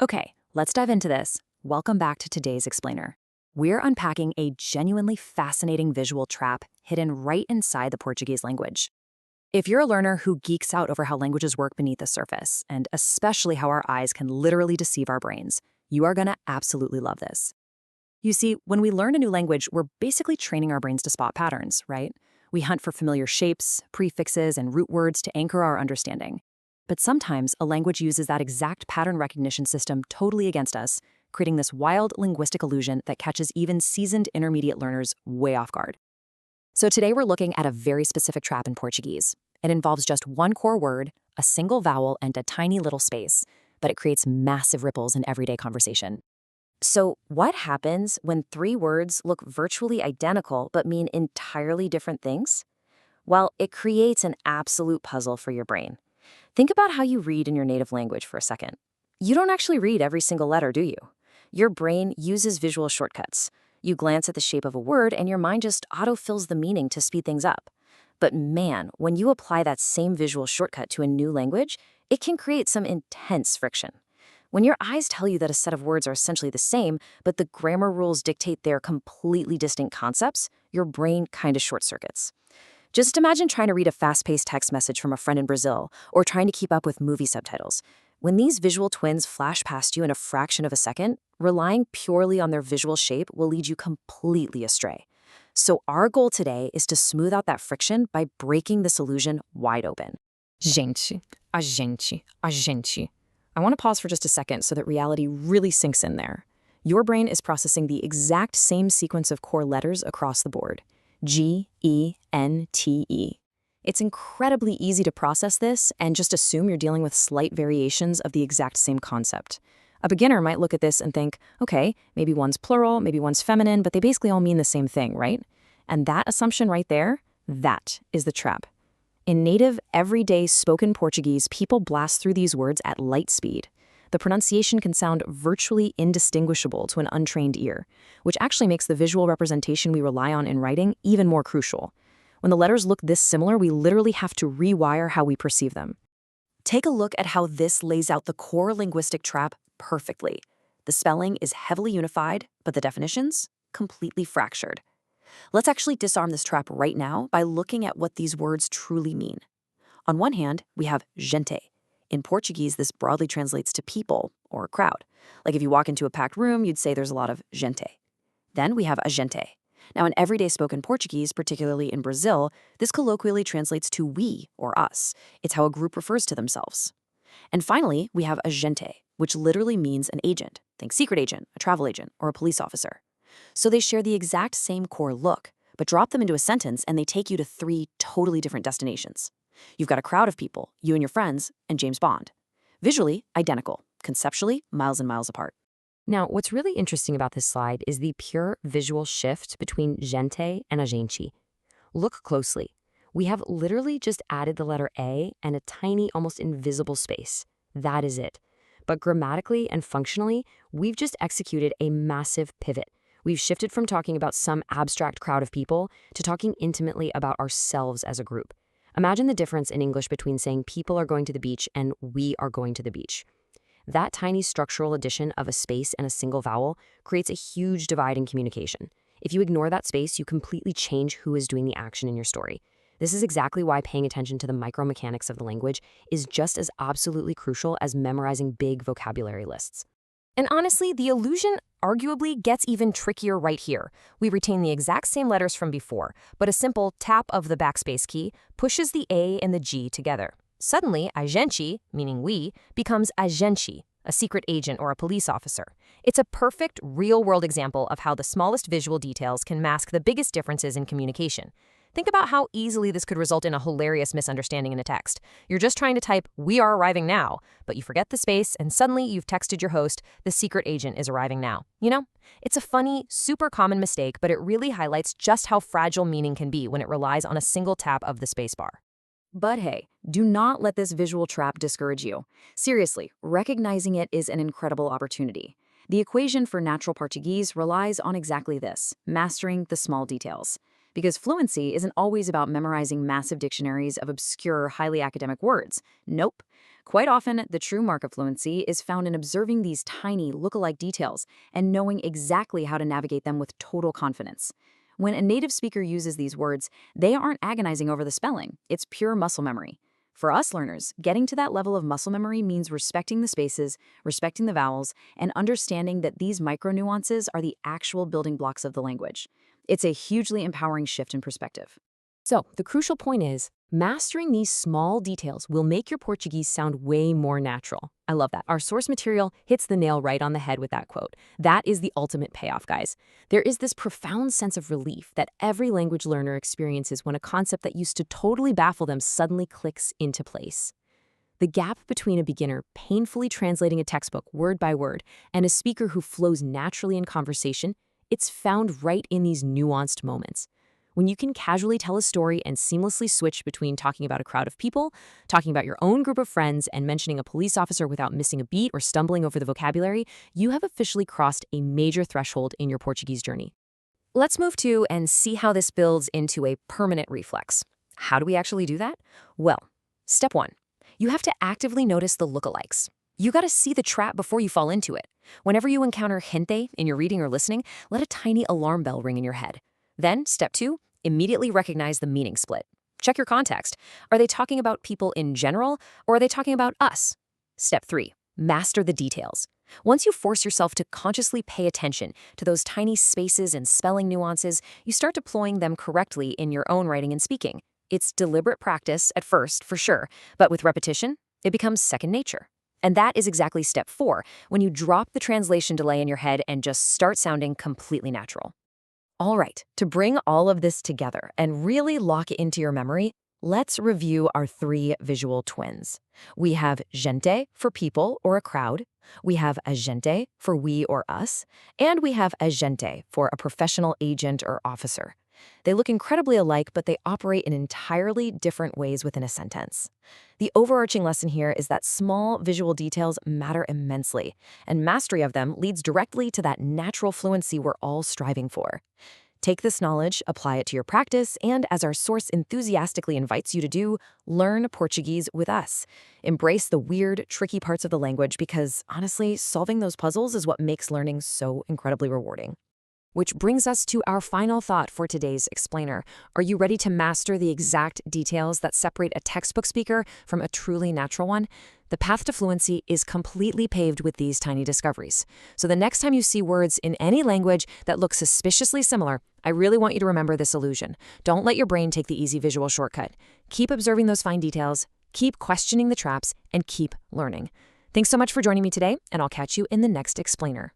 Okay, let's dive into this. Welcome back to today's explainer. We're unpacking a genuinely fascinating visual trap hidden right inside the Portuguese language. If you're a learner who geeks out over how languages work beneath the surface, and especially how our eyes can literally deceive our brains, you are going to absolutely love this. You see, when we learn a new language, we're basically training our brains to spot patterns, right? We hunt for familiar shapes, prefixes, and root words to anchor our understanding. But sometimes a language uses that exact pattern recognition system totally against us, creating this wild linguistic illusion that catches even seasoned intermediate learners way off guard. So today we're looking at a very specific trap in Portuguese. It involves just one core word, a single vowel, and a tiny little space, but it creates massive ripples in everyday conversation. So, what happens when three words look virtually identical but mean entirely different things? Well, it creates an absolute puzzle for your brain. Think about how you read in your native language for a second. You don't actually read every single letter, do you? Your brain uses visual shortcuts. You glance at the shape of a word and your mind just autofills the meaning to speed things up. But man, when you apply that same visual shortcut to a new language, it can create some intense friction. When your eyes tell you that a set of words are essentially the same, but the grammar rules dictate they're completely distinct concepts, your brain kind of short circuits. Just imagine trying to read a fast-paced text message from a friend in Brazil, or trying to keep up with movie subtitles. When these visual twins flash past you in a fraction of a second, relying purely on their visual shape will lead you completely astray. So our goal today is to smooth out that friction by breaking this illusion wide open. Gente, agente. I want to pause for just a second so that reality really sinks in there. Your brain is processing the exact same sequence of core letters across the board. G, E, N, T, E. It's incredibly easy to process this and just assume you're dealing with slight variations of the exact same concept. A beginner might look at this and think, okay, maybe one's plural, maybe one's feminine, but they basically all mean the same thing, right? And that assumption right there, that is the trap. In native, everyday spoken Portuguese, people blast through these words at light speed. The pronunciation can sound virtually indistinguishable to an untrained ear, which actually makes the visual representation we rely on in writing even more crucial. When the letters look this similar, we literally have to rewire how we perceive them. Take a look at how this lays out the core linguistic trap perfectly. The spelling is heavily unified, but the definitions completely fractured. Let's actually disarm this trap right now by looking at what these words truly mean. On one hand, we have gente. In Portuguese, this broadly translates to people or crowd. Like if you walk into a packed room, you'd say there's a lot of gente. Then we have agente. Now, in everyday spoken Portuguese, particularly in Brazil, this colloquially translates to we or us. It's how a group refers to themselves. And finally, we have agente, which literally means an agent. Think secret agent, a travel agent, or a police officer. So they share the exact same core look, but drop them into a sentence and they take you to three totally different destinations. You've got a crowd of people, you and your friends, and James Bond. Visually, identical. Conceptually, miles and miles apart. Now, what's really interesting about this slide is the pure visual shift between gente and agente. Look closely. We have literally just added the letter A and a tiny, almost invisible space. That is it. But grammatically and functionally, we've just executed a massive pivot. We've shifted from talking about some abstract crowd of people to talking intimately about ourselves as a group. Imagine the difference in English between saying people are going to the beach and we are going to the beach. That tiny structural addition of a space and a single vowel creates a huge divide in communication. If you ignore that space, you completely change who is doing the action in your story. This is exactly why paying attention to the micromechanics of the language is just as absolutely crucial as memorizing big vocabulary lists. And honestly, the illusion arguably gets even trickier right here. We retain the exact same letters from before, but a simple tap of the backspace key pushes the A and the G together. Suddenly, agente, meaning we, becomes agente, a secret agent or a police officer. It's a perfect, real-world example of how the smallest visual details can mask the biggest differences in communication. Think about how easily this could result in a hilarious misunderstanding in a text. You're just trying to type, "We are arriving now," but you forget the space, and suddenly you've texted your host, "The secret agent is arriving now." You know? It's a funny, super common mistake, but it really highlights just how fragile meaning can be when it relies on a single tap of the spacebar. But hey, do not let this visual trap discourage you. Seriously, recognizing it is an incredible opportunity. The equation for natural Portuguese relies on exactly this, mastering the small details. Because fluency isn't always about memorizing massive dictionaries of obscure, highly academic words. Nope. Quite often, the true mark of fluency is found in observing these tiny, look-alike details and knowing exactly how to navigate them with total confidence. When a native speaker uses these words, they aren't agonizing over the spelling. It's pure muscle memory. For us learners, getting to that level of muscle memory means respecting the spaces, respecting the vowels, and understanding that these micro-nuances are the actual building blocks of the language. It's a hugely empowering shift in perspective. So, the crucial point is, mastering these small details will make your Portuguese sound way more natural. I love that. Our source material hits the nail right on the head with that quote. That is the ultimate payoff, guys. There is this profound sense of relief that every language learner experiences when a concept that used to totally baffle them suddenly clicks into place. The gap between a beginner painfully translating a textbook word by word and a speaker who flows naturally in conversation, it's found right in these nuanced moments. When you can casually tell a story and seamlessly switch between talking about a crowd of people, talking about your own group of friends, and mentioning a police officer without missing a beat or stumbling over the vocabulary, you have officially crossed a major threshold in your Portuguese journey. Let's move to and see how this builds into a permanent reflex. How do we actually do that? Well, step 1. You have to actively notice the lookalikes. You gotta see the trap before you fall into it. Whenever you encounter gente in your reading or listening, let a tiny alarm bell ring in your head. Then, step 2, immediately recognize the meaning split. Check your context. Are they talking about people in general, or are they talking about us? Step 3, master the details. Once you force yourself to consciously pay attention to those tiny spaces and spelling nuances, you start deploying them correctly in your own writing and speaking. It's deliberate practice at first, for sure, but with repetition, it becomes second nature. And that is exactly step 4, when you drop the translation delay in your head and just start sounding completely natural. All right, to bring all of this together and really lock it into your memory, let's review our 3 visual twins. We have gente for people or a crowd, we have agente for we or us, and we have agente for a professional agent or officer. They look incredibly alike, but they operate in entirely different ways within a sentence. The overarching lesson here is that small visual details matter immensely, and mastery of them leads directly to that natural fluency we're all striving for. Take this knowledge, apply it to your practice, and as our source enthusiastically invites you to do, learn Portuguese with us. Embrace the weird, tricky parts of the language because, honestly, solving those puzzles is what makes learning so incredibly rewarding. Which brings us to our final thought for today's explainer. Are you ready to master the exact details that separate a textbook speaker from a truly natural one? The path to fluency is completely paved with these tiny discoveries. So the next time you see words in any language that look suspiciously similar, I really want you to remember this illusion. Don't let your brain take the easy visual shortcut. Keep observing those fine details, keep questioning the traps, and keep learning. Thanks so much for joining me today, and I'll catch you in the next explainer.